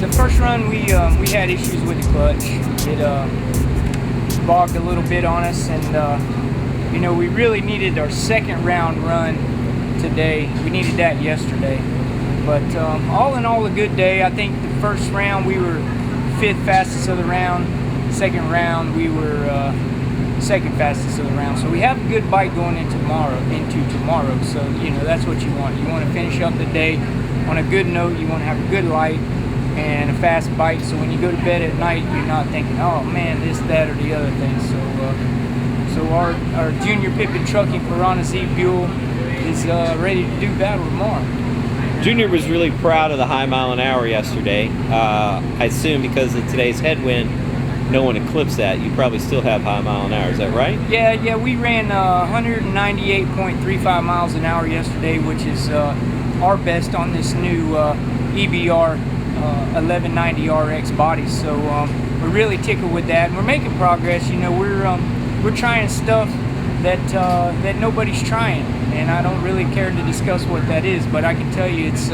So first run we had issues with the clutch. It bogged a little bit on us, and you know, we really needed our second round run today. We needed that yesterday. But all in all, a good day. I think the first round we were 5th fastest of the round. Second round we were 2nd fastest of the round. So we have a good bike going into tomorrow. So you know, that's what you want. You want to finish up the day on a good note. You want to have a good light and a fast bike. So when you go to bed at night, you're not thinking, oh man, this, that, or the other thing. So our junior Pippin trucking PiranaZ Buell is ready to do battle tomorrow. Junior was really proud of the high mile an hour yesterday. I assume because of today's headwind, no one eclipsed that. You probably still have high mile an hour, is that right? Yeah, we ran 198.35 miles an hour yesterday, which is our best on this new EBR1190RX body. So we're really tickled with that, and we're making progress. You know, we're trying stuff that nobody's trying, and I don't really care to discuss what that is, but I can tell you it's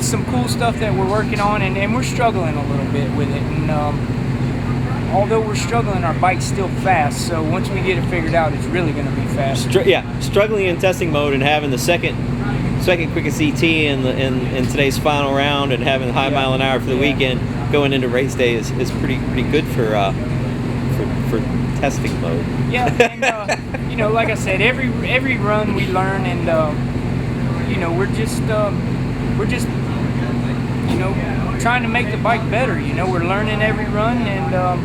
some cool stuff that we're working on, and we're struggling a little bit with it. And although we're struggling, our bike's still fast, so once we get it figured out, it's really going to be fast. Struggling in testing mode and having the second quickest ET in today's final round, and having the high mile an hour for the weekend going into race day is pretty good for testing mode. Yeah, and you know, like I said, every run we learn, and you know, we're just you know, trying to make the bike better. You know, we're learning every run, and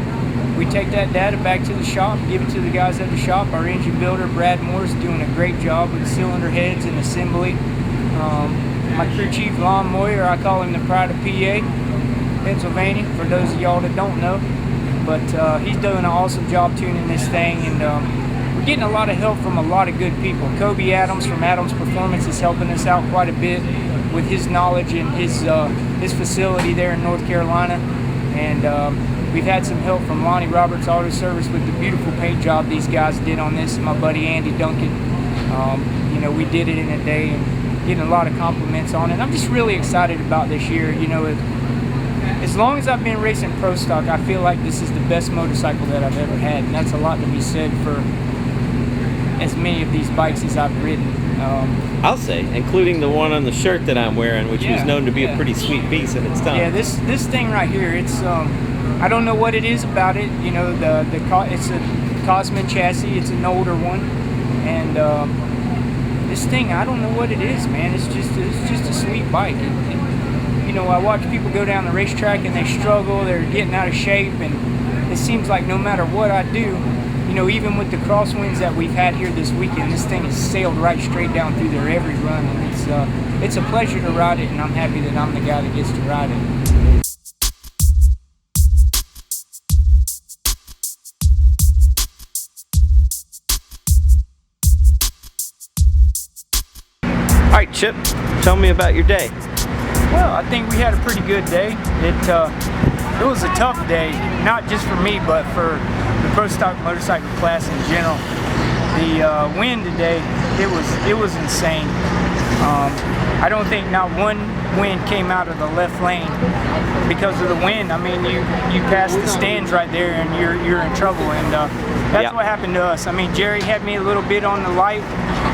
we take that data back to the shop, give it to the guys at the shop. Our engine builder, Brad Moore's doing a great job with the cylinder heads and assembly. My crew chief, Moyer, I call him the pride of PA, Pennsylvania, for those of y'all that don't know. But he's doing an awesome job tuning this thing, and we're getting a lot of help from a lot of good people. Kobe Adams from Adams Performance is helping us out quite a bit with his knowledge and his facility there in North Carolina. And we've had some help from Lonnie Roberts Auto Service with the beautiful paint job these guys did on this. My buddy Andy Duncan, you know, we did it in a day, and getting a lot of compliments on it. I'm just really excited about this year. You know, as long as I've been racing pro stock, I feel like this is the best motorcycle that I've ever had, and that's a lot to be said for as many of these bikes as I've ridden. I'll say, including the one on the shirt that I'm wearing, which was known to be a pretty sweet piece in its time. Yeah, this thing right here, it's I don't know what it is about it. You know, it's a Cosman chassis. It's an older one, and this thing, I don't know what it is, man. It's just a sweet bike. You know, I watch people go down the racetrack and they struggle, they're getting out of shape, and it seems like no matter what I do, you know, even with the crosswinds that we've had here this weekend, this thing has sailed right straight down through there every run, and it's a pleasure to ride it, and I'm happy that I'm the guy that gets to ride it. All right, Chip, tell me about your day. Well, I think we had a pretty good day. It was a tough day, not just for me, but for the pro stock motorcycle class in general. The wind today, it was insane. I don't think not one wind came out of the left lane because of the wind. I mean, you pass the stands right there, and you're in trouble, and that's what happened to us. I mean, Jerry had me a little bit on the light,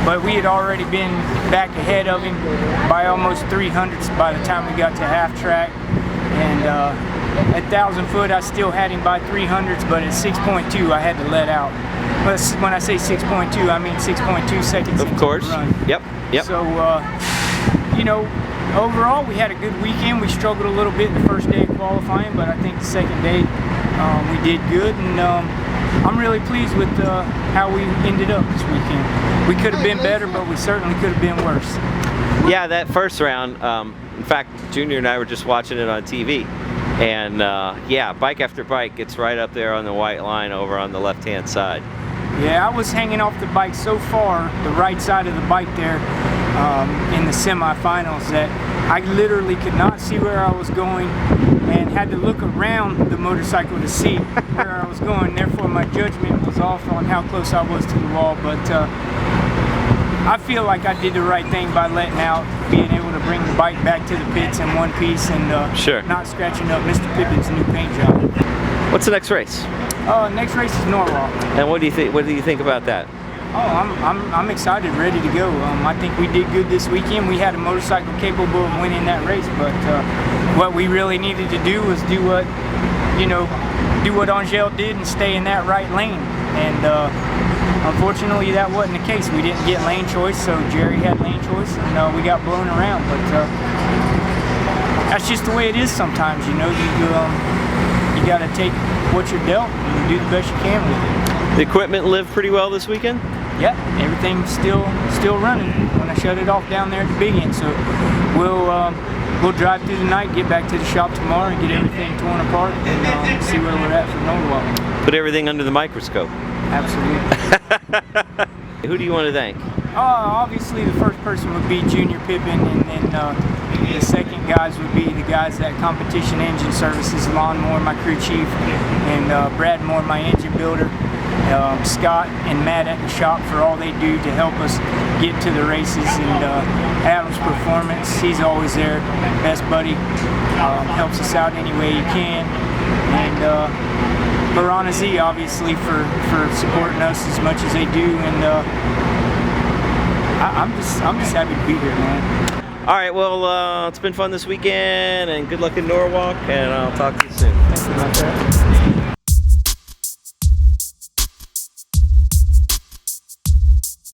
but we had already been back ahead of him by almost 300ths by the time we got to half track. And at 1,000 foot, I still had him by 300ths, but at 6.2, I had to let out. But when I say 6.2, I mean 6.2 seconds. Of course. Run. Yep. So, you know, overall, we had a good weekend. We struggled a little bit the first day of qualifying, but I think the second day we did good, and I'm really pleased with how we ended up this weekend. We could have been better, but we certainly could have been worse. Yeah, that first round, in fact, Junior and I were just watching it on TV, and yeah, bike after bike gets right up there on the white line over on the left-hand side. Yeah, I was hanging off the bike so far, the right side of the bike there, in the semifinals, that I literally could not see where I was going and had to look around the motorcycle to see where I was going. Therefore, my judgment was off on how close I was to the wall. But I feel like I did the right thing by letting out, being able to bring the bike back to the pits in one piece and Sure. not scratching up Mr. Pippin's new paint job. What's the next race? Next race is Norwalk. And what do you think? What do you think about that? Oh, I'm excited, ready to go. I think we did good this weekend. We had a motorcycle capable of winning that race, but what we really needed to do was do what Angel did and stay in that right lane. And unfortunately, that wasn't the case. We didn't get lane choice, so Jerry had lane choice, and we got blown around. But that's just the way it is sometimes. You got to take what you're dealt and do the best you can with it. The equipment lived pretty well this weekend? Yep, everything's still running when I shut it off down there at the big end. So we'll drive through the night, get back to the shop tomorrow, and get everything torn apart and see where we're at for Norwalk. Put everything under the microscope. Absolutely. Who do you want to thank? Obviously, the first person would be Junior Pippin, and then the second guys would be the guys at Competition Engine Services, Lawnmower, my crew chief, and Brad Moore, my engine builder. Scott and Matt at the shop for all they do to help us get to the races, and Adam's Performance, he's always there, best buddy, helps us out any way he can, and PiranaZ obviously for supporting us as much as they do, and I'm just happy to be here, man. All right, well, it's been fun this weekend, and good luck in Norwalk, and I'll talk to you soon. Thanks about that.